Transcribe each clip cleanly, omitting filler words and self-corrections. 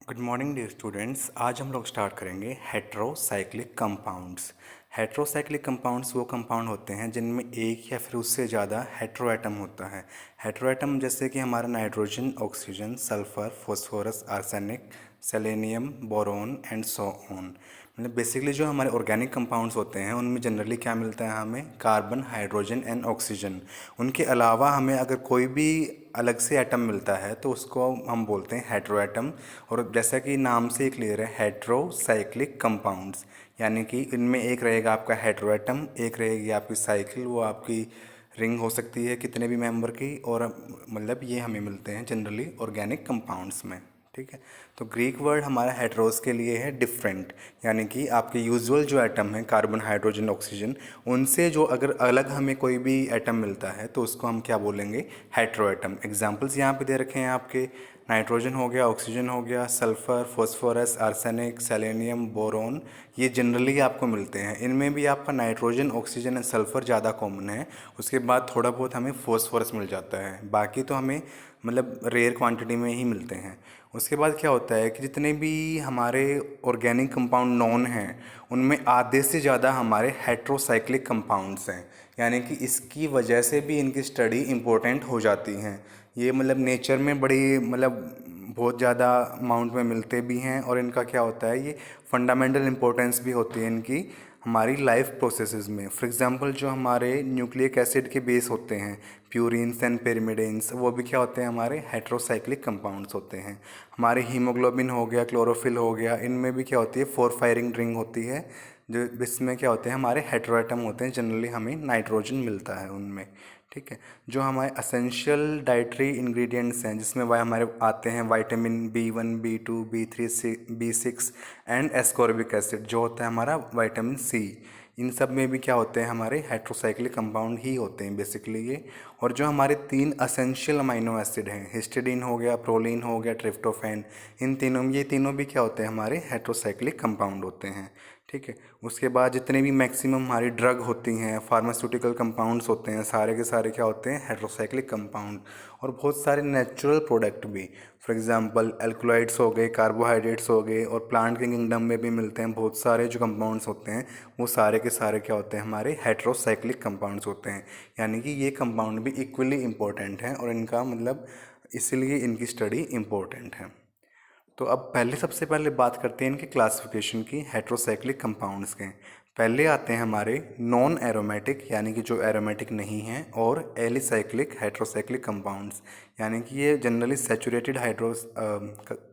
Good morning dear students. आज हम लोग स्टार्ट करेंगे हेट्रोसाइक्लिक कंपाउंड्स। हेट्रोसाइक्लिक कंपाउंड्स वो कंपाउंड होते हैं जिनमें एक या फिर उससे ज़्यादा हेट्रो एटम होता है। हेट्रो एटम जैसे कि हमारा nitrogen, oxygen, sulphur, phosphorus, arsenic, selenium, boron and so on. मतलब बेसिकली जो हमारे ऑर्गेनिक कंपाउंड्स होते हैं उनमें जनरली क्या मिलता है, हमें कार्बन, हाइड्रोजन एंड ऑक्सीजन। उनके अलावा हमें अगर कोई भी अलग से एटम मिलता है तो उसको हम बोलते हैं हेट्रो एटम। और जैसा कि नाम से ही क्लियर है, हेट्रोसाइक्लिक कंपाउंड्स, यानी कि इनमें एक रहेगा आपका हेट्रो एटम, एक रहेगी आपकी साइकिल, वो आपकी रिंग हो सकती है कितने भी मेंबर की, और मतलब ये हमें मिलते हैं जनरली ऑर्गेनिक कंपाउंड्स में। ठीक है। तो ग्रीक वर्ड हमारा हेट्रोस के लिए है डिफरेंट, यानी कि आपके यूजुअल जो एटम है कार्बन, हाइड्रोजन, ऑक्सीजन, उनसे जो अगर अलग हमें कोई भी एटम मिलता है तो उसको हम क्या बोलेंगे, हेट्रो एटम। एग्जाम्पल्स यहाँ पे दे रखे हैं आपके, नाइट्रोजन हो गया, ऑक्सीजन हो गया, sulphur, phosphorus, arsenic, selenium, boron, ये जनरली आपको मिलते हैं। इनमें भी आपका नाइट्रोजन, ऑक्सीजन एंड सल्फर ज़्यादा कॉमन है। उसके बाद थोड़ा बहुत हमें फॉस्फोरस मिल जाता है, बाकी तो हमें मतलब रेयर क्वांटिटी में ही मिलते हैं। उसके बाद क्या होता है कि जितने भी हमारे ऑर्गेनिक कंपाउंड नॉन हैं उनमें आधे से ज़्यादा हमारे हेट्रोसाइक्लिक कंपाउंड्स हैं, यानी कि इसकी वजह से भी इनकी स्टडी इम्पोर्टेंट हो जाती हैं। ये मतलब नेचर में बड़ी मतलब बहुत ज़्यादा अमाउंट में मिलते भी हैं, और इनका क्या होता है, ये फंडामेंटल इम्पोर्टेंस भी होती है इनकी हमारी लाइफ प्रोसेसेस में। फॉर एग्जांपल जो हमारे न्यूक्लिक एसिड के बेस होते हैं, प्यूरिन्स एंड पिरिमिडिन्स, वो भी क्या होते हैं, हमारे हेट्रोसाइक्लिक कंपाउंड्स होते हैं। हमारे हीमोग्लोबिन हो गया, क्लोरोफिल हो गया, इनमें भी क्या होती है, फोर फायरिंग रिंग होती है, जो इसमें क्या होते हैं, हमारे हेट्रोएटम होते हैं। जनरली हमें नाइट्रोजन मिलता है उनमें। ठीक है। जो हमारे असेंशियल डाइटरी इंग्रेडिएंट्स हैं जिसमें वह हमारे आते हैं vitamin B1, B2, B3, B6 and ascorbic acid, जो होता है हमारा विटामिन C। इन सब में भी क्या होते हैं, हमारे हेट्रोसाइक्लिक कंपाउंड ही होते हैं बेसिकली ये। और जो हमारे तीन असेंशियल अमाइनो एसिड हैं, हिस्टिडीन हो गया, प्रोलीन हो गया, ट्रिप्टोफैन, इन तीनों, ये तीनों भी क्या होते हैं, हमारे हेट्रोसाइक्लिक कंपाउंड होते हैं। ठीक है। उसके बाद जितने भी मैक्सिमम हमारी ड्रग होती हैं, फार्मास्यूटिकल कंपाउंड्स होते हैं, सारे के सारे क्या होते हैं, हेट्रोसाइक्लिक कंपाउंड। और बहुत सारे नेचुरल प्रोडक्ट भी, फॉर एग्जांपल एल्कलॉइड्स हो गए, कार्बोहाइड्रेट्स हो गए, और प्लांट के किंगडम में भी मिलते हैं बहुत सारे जो कंपाउंड्स होते हैं, वो सारे के सारे क्या होते हैं, हमारे हेट्रोसाइक्लिक कंपाउंड्स होते हैं। यानी कि ये कंपाउंड भी इक्वली इम्पोर्टेंट हैं, और इनका मतलब इसलिए इनकी स्टडी इम्पोर्टेंट है। तो अब पहले सबसे पहले बात करते हैं इनके क्लासिफिकेशन की, हेट्रोसाइक्लिक कंपाउंड्स के। पहले आते हैं हमारे नॉन एरोमेटिक, यानी कि जो एरोमेटिक नहीं हैं, और एलिसाइक्लिक हेट्रोसाइक्लिक कंपाउंड्स, यानी कि ये जनरली सैचुरेटेड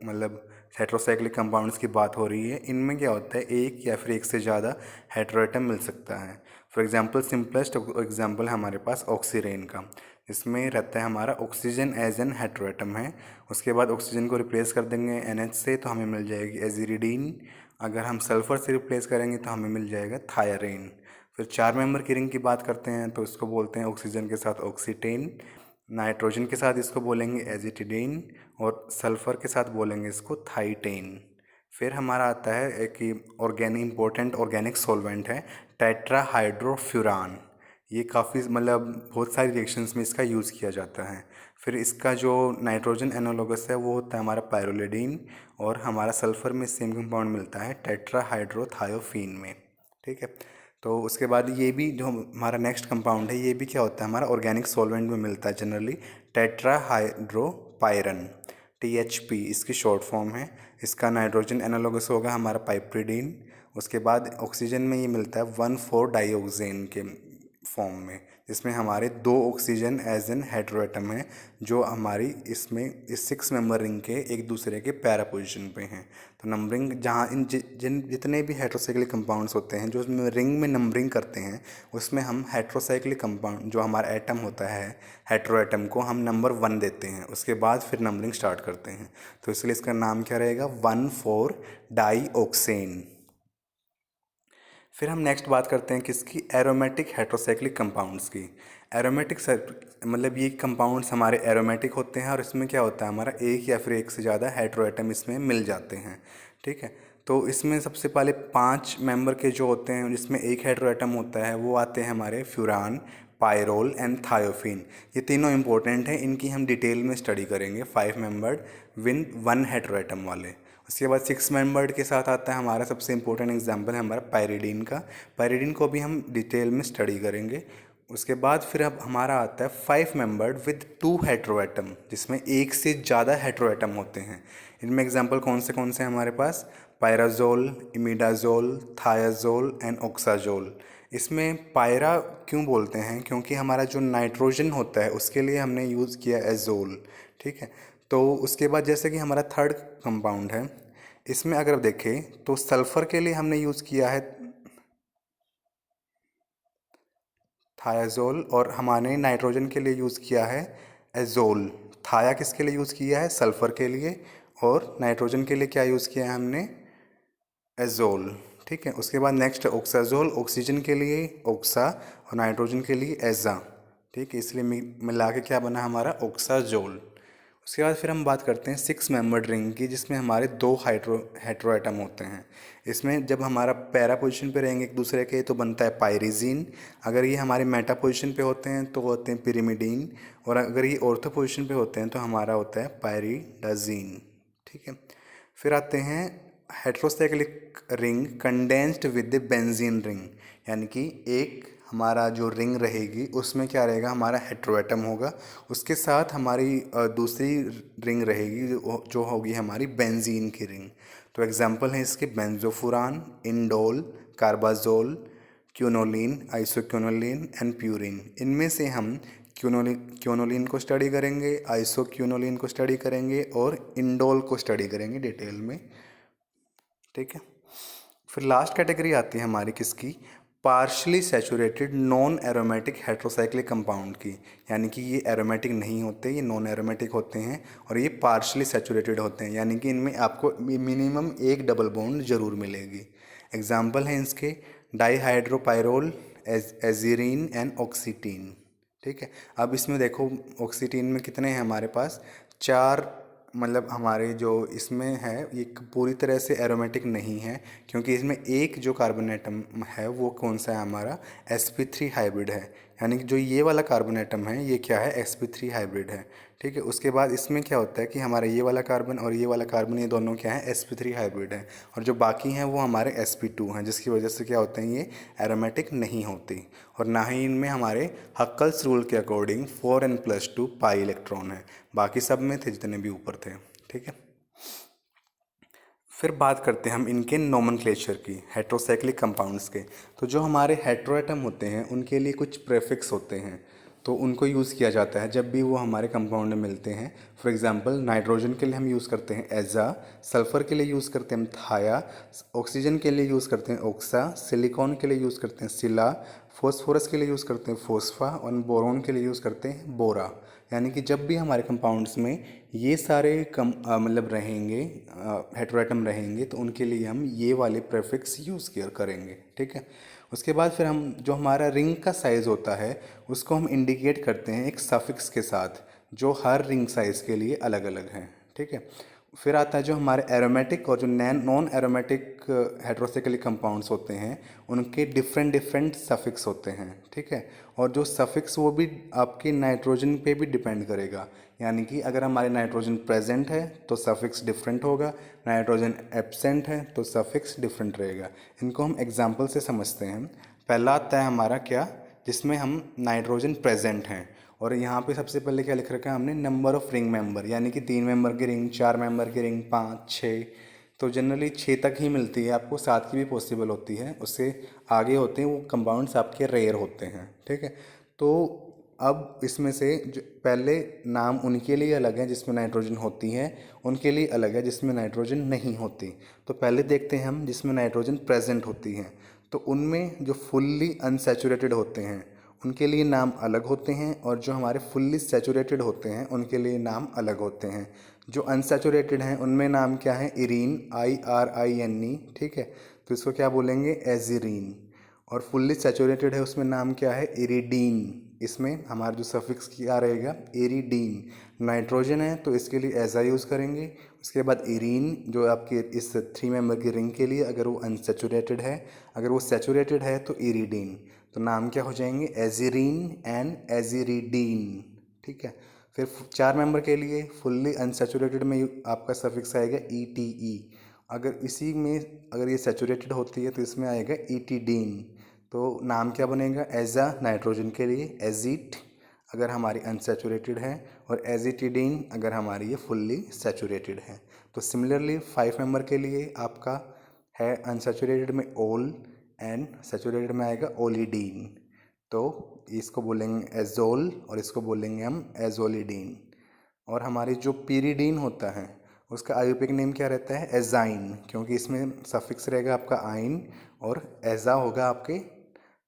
मतलब हेट्रोसाइक्लिक कंपाउंड्स की बात हो रही है। इनमें क्या होता है, एक या फिर एक से ज़्यादा हेट्रोएटम मिल सकता है। फॉर एग्जांपल सिंपलेस्ट एग्जांपल है हमारे पास ऑक्सीरेन का। इसमें रहता है हमारा ऑक्सीजन एज एन हेट्रोएटम है। उसके बाद ऑक्सीजन को रिप्लेस कर देंगे NH से तो हमें मिल जाएगी एजिरिडीन। अगर हम सल्फ़र से रिप्लेस करेंगे तो हमें मिल जाएगा थायरीन। फिर चार मेंबर की रिंग की बात करते हैं तो इसको बोलते हैं ऑक्सीजन के साथ ऑक्सीटेन, नाइट्रोजन के साथ इसको बोलेंगे एजिटिडीन, और सल्फ़र के साथ बोलेंगे इसको थाइटेन। फिर हमारा आता है एक ऑर्गेनिक इम्पोर्टेंट ऑर्गेनिक सॉल्वेंट है, टेट्राहाइड्रोफ्यूरान। ये काफ़ी मतलब बहुत सारी रिएक्शंस में इसका यूज़ किया जाता है। फिर इसका जो नाइट्रोजन एनालोगस है वो होता है हमारा पायरोलिडीन, और हमारा सल्फ़र में सेम कंपाउंड मिलता है टेट्राहाइड्रोथायोफीन में। ठीक है। तो उसके बाद ये भी जो हमारा नेक्स्ट कंपाउंड है, ये भी क्या होता है, हमारा ऑर्गेनिक सॉल्वेंट में मिलता है जनरली, टेट्राहाइड्रोपायरन, THP इसकी शॉर्ट फॉर्म है। इसका नाइट्रोजन एनालोगस होगा हमारा पाइप्रिडीन। उसके बाद ऑक्सीजन में ये मिलता है 1,4 डाइऑक्सेन के फॉर्म में, जिसमें हमारे दो ऑक्सीजन एज एन हेट्रोएटम है, जो हमारी इसमें इस 6 मेंबर रिंग के एक दूसरे के पैरा पोजीशन पे हैं। तो नंबरिंग जहाँ जितने भी हेट्रोसाइक्लिक कंपाउंड्स होते हैं जो उसमें रिंग में नंबरिंग करते हैं, उसमें हम हेट्रोसाइक्लिक कंपाउंड जो हमारा एटम होता है, हेट्रोएटम को हम नंबर 1 देते हैं, उसके बाद फिर नंबरिंग स्टार्ट करते हैं। तो इसलिए इसका नाम क्या रहेगा, 1,4 डाइऑक्सेन। फिर हम नेक्स्ट बात करते हैं किसकी, एरोमेटिक हेट्रोसाइक्लिक कंपाउंड्स की। एरोमेटिक मतलब ये कंपाउंड्स हमारे एरोमेटिक होते हैं, और इसमें क्या होता है, हमारा एक या फिर एक से ज़्यादा हेट्रोएटम इसमें मिल जाते हैं। ठीक है। तो इसमें सबसे पहले 5 मेंबर के जो होते हैं जिसमें एक हेट्रोएटम होता है वो आते हैं हमारे फ्यूरान, पायरोल एंड थायोफिन। ये तीनों इंपॉर्टेंट हैं, इनकी हम डिटेल में स्टडी करेंगे। 5 मेंबर्ड विन 1 हेटेरोएटम वाले। उसके बाद 6 मेंबर्ड के साथ आता है हमारा सबसे इंपॉर्टेंट एग्जांपल है हमारा पायरिडीन का। पायरिडीन को भी हम डिटेल में स्टडी करेंगे। उसके बाद फिर अब हमारा आता है 5 मेंबर्ड विद 2 हेटेरोएटम, जिसमें एक से ज़्यादा हेटेरोएटम होते हैं। इनमें एग्जांपल कौन से हैं हमारे पास? Pyrazole, imidazole, thiazole and oxazole. इसमें पायरा क्यों बोलते हैं? क्योंकि हमारा जो नाइट्रोजन होता है उसके लिए हमने यूज़ किया एजोल, ठीक है। तो उसके बाद जैसे कि हमारा थर्ड कंपाउंड है, इसमें अगर देखें तो सल्फ़र के लिए हमने यूज़ किया है थायाजोल, और हमारे नाइट्रोजन के लिए यूज़ किया है एजोल। थाया किसके लिए यूज़ किया है? सल्फ़र के लिए। और नाइट्रोजन के लिए क्या यूज़ किया है हमने? एजोल, ठीक है। उसके बाद नेक्स्ट ऑक्साजोल, ऑक्सीजन के लिए ऑक्सा और नाइट्रोजन के लिए एजा, ठीक है। इसलिए मिला के क्या बना हमारा? ऑक्साजोल। उसके बाद फिर हम बात करते हैं 6 मेंबर्ड रिंग की, जिसमें हमारे 2 हेटेरोएटम होते हैं। इसमें जब हमारा पैरा पोजीशन पे रहेंगे एक दूसरे के तो बनता है पायरिजीन। अगर ये हमारे मेटा पोजीशन पे होते हैं तो होते हैं पिरिमिडीन। और अगर ये ऑर्थो पोजीशन पे होते हैं तो हमारा होता है पायरिडाजीन, ठीक है। फिर आते हैं heterocyclic ring condensed with the benzene ring, यानी कि एक हमारा जो रिंग रहेगी उसमें क्या रहेगा? हमारा हेट्रोएटम होगा, उसके साथ हमारी दूसरी रिंग रहेगी जो होगी हमारी बेंजीन की रिंग। तो एग्जांपल है इसके बेंजोफुरान, indole, कार्बाजोल, quinoline, isoquinoline and purine. इनमें से हम क्यूनोलिन को स्टडी करेंगे, आइसोक्यूनोलिन को स्टडी करेंगे और इंडोल को स्टडी करेंगे डिटेल में, ठीक है। फिर लास्ट कैटेगरी आती है हमारी किसकी? Partially saturated non aromatic heterocyclic compound की, यानी कि ये एरोमेटिक नहीं होते, ये नॉन एरोमेटिक होते हैं और ये पार्शली सैचुरेटेड होते हैं, यानी कि इनमें आपको मिनिमम एक डबल बॉन्ड जरूर मिलेगी। एग्जाम्पल हैं इसके डाईहाइड्रोपायरोल, एजीरीन एंड ऑक्सीटीन, ठीक है। अब इसमें देखो ऑक्सीटीन में कितने हैं हमारे पास? 4, मतलब हमारे जो इसमें है ये पूरी तरह से एरोमेटिक नहीं है, क्योंकि इसमें एक जो कार्बन एटम है वो कौन सा है हमारा? sp3 हाइब्रिड है। यानी कि जो ये वाला कार्बन एटम है ये क्या है? sp3 हाइब्रिड है, ठीक है। उसके बाद इसमें क्या होता है कि हमारा ये वाला कार्बन और ये वाला कार्बन ये दोनों क्या है? sp3 हाइब्रिड है। और जो बाकी हैं वो हमारे sp2 हैं, जिसकी वजह से क्या होते हैं? ये एरोमेटिक नहीं होती। और ना ही इनमें हमारे हक्कल्स रूल के अकॉर्डिंग 4n+2 पाई इलेक्ट्रॉन है, बाकी सब में थे जितने भी ऊपर थे, ठीक है। फिर बात करते हैं हम इनके नोमेनक्लेचर की, हेट्रोसाइक्लिक कंपाउंड्स के। तो जो हमारे हेट्रोएटम होते हैं उनके लिए कुछ प्रेफिक्स होते हैं, तो उनको यूज़ किया जाता है जब भी वो हमारे कंपाउंड में मिलते हैं। फॉर एग्जांपल नाइट्रोजन के लिए हम यूज़ करते हैं एजा, सल्फ़र के लिए यूज़ करते हैं थाया, ऑक्सीजन के लिए यूज़ करते हैं ऑक्सा, सिलिकॉन के लिए यूज़ करते हैं सिला, फॉस्फोरस के लिए यूज़ करते हैं फोस्फा और बोरोन के लिए यूज़ करते हैं बोरा। यानी कि जब भी हमारे कंपाउंड्स में ये सारे मतलब रहेंगे, हेटेरोएटम रहेंगे, तो उनके लिए हम ये वाले प्रेफिक्स यूज़ करेंगे, ठीक है। उसके बाद फिर हम जो हमारा रिंग का साइज़ होता है उसको हम इंडिकेट करते हैं एक सफिक्स के साथ, जो हर रिंग साइज़ के लिए अलग अलग हैं, ठीक है। फिर आता है जो हमारे एरोमेटिक और जो नॉन एरोमेटिक हेट्रोसाइक्लिक कंपाउंड्स होते हैं उनके डिफरेंट डिफरेंट सफिक्स होते हैं, ठीक है। और जो सफिक्स वो भी आपके नाइट्रोजन पे भी डिपेंड करेगा, यानी कि अगर हमारे नाइट्रोजन प्रेजेंट है तो सफिक्स डिफरेंट होगा, नाइट्रोजन एब्सेंट है तो सफिक्स डिफरेंट रहेगा। इनको हम एग्जांपल से समझते हैं। पहला आता है हमारा क्या? जिसमें हम नाइट्रोजन प्रेजेंट हैं और यहाँ पे सबसे पहले क्या लिख रखा है हमने? नंबर ऑफ रिंग मेंबर, यानी कि 3 मेंबर की रिंग, 4 मेंबर की रिंग, 5, 6। तो जनरली 6 तक ही मिलती है आपको, 7 की भी पॉसिबल होती है, उससे आगे होते हैं वो कंपाउंड्स आपके रेयर होते हैं, ठीक है। तो अब इसमें से जो पहले नाम उनके लिए अलग है जिसमें नाइट्रोजन होती है, उनके लिए अलग है जिसमें नाइट्रोजन नहीं होती। तो पहले देखते हैं हम जिसमें नाइट्रोजन प्रेजेंट होती है, तो उनमें जो फुल्ली अनसैचुरेटेड होते हैं उनके लिए नाम अलग होते हैं, और जो हमारे फुल्ली सैचुरेटेड होते हैं उनके लिए नाम अलग होते हैं। जो अनसैचुरेटेड हैं उनमें नाम क्या है? इरीन, IRINE, ठीक है। तो इसको क्या बोलेंगे? एजीरीन। और फुल्ली सैचुरेटेड है उसमें नाम क्या है? इरिडीन। इसमें हमारा जो सफिक्स क्या रहेगा? इरिडीन। नाइट्रोजन है तो इसके लिए एजा यूज़ करेंगे। उसके बाद इरीन जो आपके इस 3 मेंबर की रिंग के लिए, अगर वो अनसैचुरेटेड है, अगर वो सैचुरेटेड है तो इरिडीन। तो नाम क्या हो जाएंगे, एजिरीन एंड एजिरिडीन। ठीक है। फिर 4 मेंबर के लिए फुल्ली अनसेचुरेटेड में आपका सफिक्स आएगा ETE। अगर इसी में अगर ये सेचुरेटेड होती है तो इसमें आएगा ETDीन। तो नाम क्या बनेगा, एजा नाइट्रोजन के लिए एजिट अगर हमारी अनसेचुरेटेड है, और एजिटिडीन अगर हमारी ये फुल्ली सेचुरेटेड है। तो सिमिलरली 5 मेंबर के लिए आपका है अनसेचुरेटेड में ओल एंड सेचुरेटेड में आएगा ओलिडीन। तो इसको बोलेंगे एजोल और इसको बोलेंगे हम एजोलिडीन। और हमारी जो पीरिडीन होता है उसका आयुर्वेदिक नेम क्या रहता है, एजाइन, क्योंकि इसमें सफिक्स रहेगा आपका आइन और एजा होगा आपके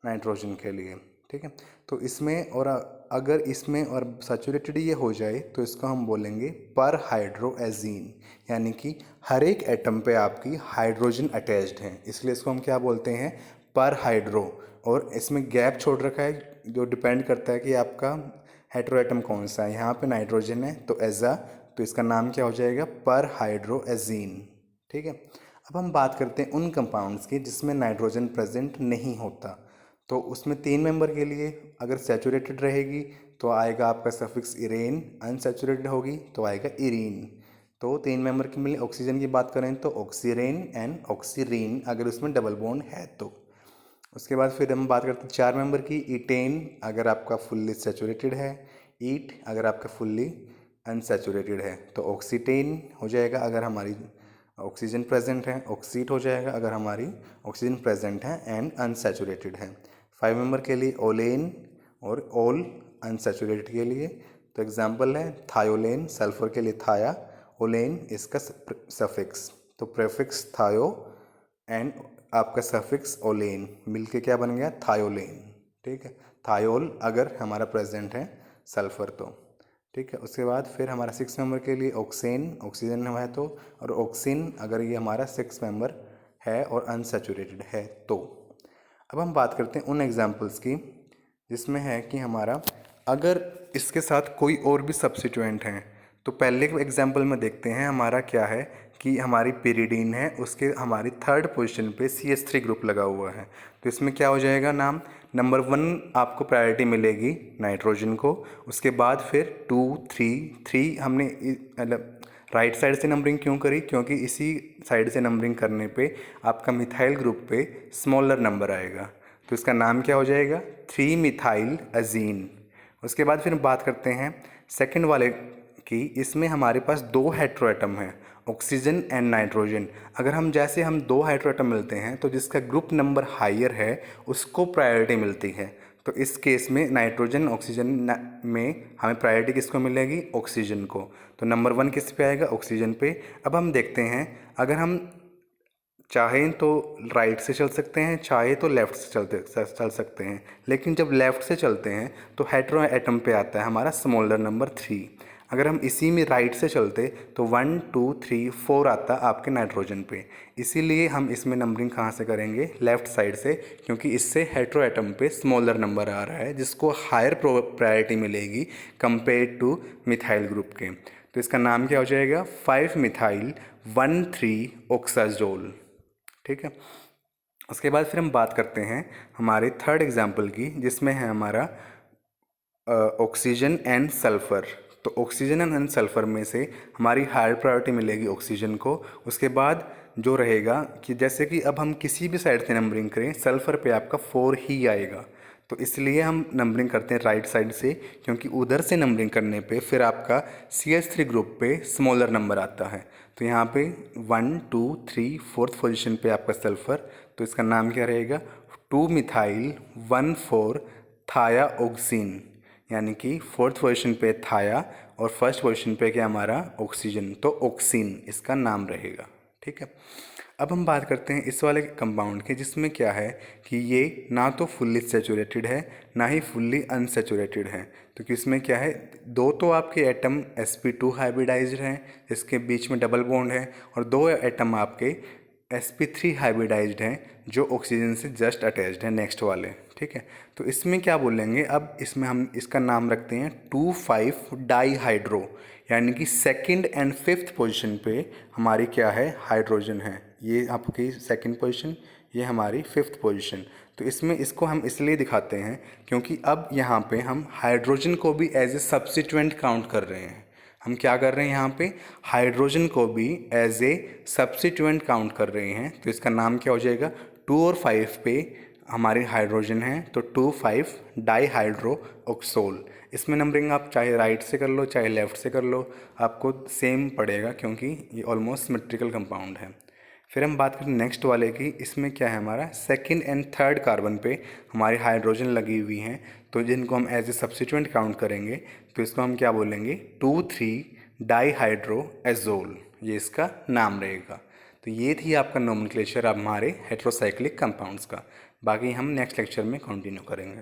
नाइट्रोजन के लिए। ठीक है। तो इसमें और अगर इसमें और सैचुरेटेड ये हो जाए तो इसको हम बोलेंगे पर हाइड्रोएजीन, यानी कि हर एक एटम पे आपकी हाइड्रोजन अटैच्ड है, इसलिए इसको हम क्या बोलते हैं, पर हाइड्रो। और इसमें गैप छोड़ रखा है जो डिपेंड करता है कि आपका हेटेरो एटम कौन सा है। यहाँ पे नाइट्रोजन है तो एजा, तो इसका नाम क्या हो जाएगा, पर हाइड्रोएजीन। ठीक है। अब हम बात करते हैं उन कंपाउंड्स की जिसमें नाइट्रोजन प्रेजेंट नहीं होता। तो उसमें 3 मेंबर के लिए अगर सेचुरेटेड रहेगी तो आएगा आपका सफिक्स इरेन, अनसेचुरेटेड होगी तो आएगा इरीन। तो 3 मेंबर के लिए ऑक्सीजन की बात करें तो ऑक्सीरेन एंड ऑक्सीरीन अगर उसमें डबल बॉन्ड है तो। उसके बाद फिर हम बात करते हैं 4 मेंबर की, इटेन अगर आपका फुल्ली सेचुरेटेड है, ईट अगर आपका फुल्ली अनसेचुरेटेड है, तो ऑक्सीटेन हो जाएगा अगर हमारी ऑक्सीजन प्रेजेंट है, ऑक्सीट हो जाएगा अगर हमारी ऑक्सीजन प्रेजेंट है एंड अनसेचुरेटेड है। 5 मेंबर के लिए ओलेन और ओल अनसेचुरेटेड के लिए, तो एग्जांपल है थायोलेन, सल्फर के लिए थाया, ओलेन इसका सफिक्स, तो प्रेफिक्स थायो एंड आपका सफिक्स ओलेन मिलके क्या बन गया, थायोलेन। ठीक है। थायोल अगर हमारा प्रेजेंट है सल्फर तो। ठीक है। उसके बाद फिर हमारा 6 मेंबर के लिए ऑक्सेन, ऑक्सीजन है तो, और ऑक्सीन अगर ये हमारा 6 मेंबर है और अनसेचुरेटेड है तो। अब हम बात करते हैं उन एग्जांपल्स की जिसमें है कि हमारा अगर इसके साथ कोई और भी सब्स्टिट्यूएंट हैं। तो पहले के एग्जांपल में देखते हैं हमारा क्या है कि हमारी पिरिडीन है, उसके हमारी 3rd पोजीशन पे CH3 ग्रुप लगा हुआ है। तो इसमें क्या हो जाएगा नाम, नंबर 1 आपको प्रायोरिटी मिलेगी नाइट्रोजन को, उसके बाद फिर 2 3 हमने मतलब राइट साइड से नंबरिंग क्यों करी, क्योंकि इसी साइड से नंबरिंग करने पे आपका मिथाइल ग्रुप पे स्मॉलर नंबर आएगा, तो इसका नाम क्या हो जाएगा, 3 मिथाइल अजीन। उसके बाद फिर हम बात करते हैं सेकंड वाले की, इसमें हमारे पास 2 हेटेरो एटम हैं, ऑक्सीजन एंड नाइट्रोजन। अगर हम जैसे हम 2 हेटेरो एटम मिलते हैं तो जिसका ग्रुप नंबर हायर है उसको प्रायोरिटी मिलती है। तो इस केस में नाइट्रोजन ऑक्सीजन में हमें प्रायोरिटी किसको मिलेगी, ऑक्सीजन को। तो नंबर 1 किस पे आएगा, ऑक्सीजन पे। अब हम देखते हैं अगर हम चाहें तो राइट से चल सकते हैं, चाहे तो लेफ़्ट से चल सकते हैं, लेकिन जब लेफ़्ट से चलते हैं तो हेटेरो एटम पे आता है हमारा स्मॉलर नंबर 3। अगर हम इसी में राइट से चलते तो 1 2 3 4 आता आपके नाइट्रोजन पे। इसीलिए हम इसमें नंबरिंग कहाँ से करेंगे, लेफ़्ट साइड से, क्योंकि इससे हेटेरो एटम पे स्मॉलर नंबर आ रहा है जिसको हायर प्रायोरिटी मिलेगी कंपेयर टू मिथाइल ग्रुप के। तो इसका नाम क्या हो जाएगा, 5 मिथाइल 1 3 ऑक्साजोल। ठीक है। उसके बाद फिर हम बात करते हैं हमारे 3rd एग्जाम्पल की, जिसमें है हमारा ऑक्सीजन एंड सल्फ़र। तो ऑक्सीजन एंड सल्फ़र में से हमारी हायर प्रायोरिटी मिलेगी ऑक्सीजन को। उसके बाद जो रहेगा कि जैसे कि अब हम किसी भी साइड से नंबरिंग करें, सल्फ़र पे आपका 4 ही आएगा, तो इसलिए हम नंबरिंग करते हैं राइट साइड से, क्योंकि उधर से नंबरिंग करने पे फिर आपका CH3 ग्रुप पे स्मॉलर नंबर आता है। तो यहाँ पे 1 2 3 4th पोजीशन पे आपका सल्फ़र, तो इसका नाम क्या रहेगा, 2 मिथाइल 1 4 थाया ऑक्सीन, यानी कि 4th पोजीशन पे थाया और 1st पोजीशन पे क्या हमारा ऑक्सीजन, तो ऑक्सीन इसका नाम रहेगा। ठीक है। अब हम बात करते हैं इस वाले कंपाउंड की, जिसमें क्या है कि ये ना तो फुल्ली सेचुरेटेड है ना ही फुल्ली अनसेचुरेटेड है। तो इसमें क्या है, 2 तो आपके एटम sp2 हाइब्रिडाइज्ड हैं, इसके बीच में डबल बॉन्ड है, और 2 एटम आपके sp3 हाइब्रिडाइज्ड हैं जो ऑक्सीजन से जस्ट अटैच्ड है नेक्स्ट वाले। ठीक है। तो इसमें क्या बोलेंगे, अब इसमें हम इसका नाम रखते हैं 2,5 डाईहाइड्रो, यानी कि सेकंड एंड फिफ्थ पोजीशन पे हमारी क्या है, हाइड्रोजन है। ये आपकी सेकंड पोजीशन, ये हमारी फिफ्थ पोजीशन। तो इसमें इसको हम इसलिए दिखाते हैं क्योंकि अब यहाँ पे हम हाइड्रोजन को भी एज ए सब्स्टिट्यूएंट काउंट कर रहे हैं। हम क्या कर रहे हैं यहाँ पे, हाइड्रोजन को भी एज ए सब्स्टिट्यूएंट काउंट कर रहे हैं। तो इसका नाम क्या हो जाएगा, 2 और 5 पे हमारी हाइड्रोजन है तो 2,5 डाईहाइड्रोक्सोल। इसमें नंबरिंग आप चाहे राइट से कर लो चाहे लेफ़्ट से कर लो, आपको सेम पड़ेगा क्योंकि ये ऑलमोस्ट सिमेट्रिकल कंपाउंड है। फिर हम बात करें नेक्स्ट वाले की, इसमें क्या है हमारा सेकंड एंड थर्ड कार्बन पे हमारी हाइड्रोजन लगी हुई हैं, तो जिनको हम एज ए सब्स्टिट्यूएंट काउंट करेंगे तो इसको हम क्या बोलेंगे, 2,3 डाईहाइड्रोएजोल, ये इसका नाम रहेगा। तो ये थी आपका नोमेनक्लेचर हमारे हेट्रोसाइक्लिक कंपाउंड्स का। बाकी हम नेक्स्ट लेक्चर में कंटिन्यू करेंगे।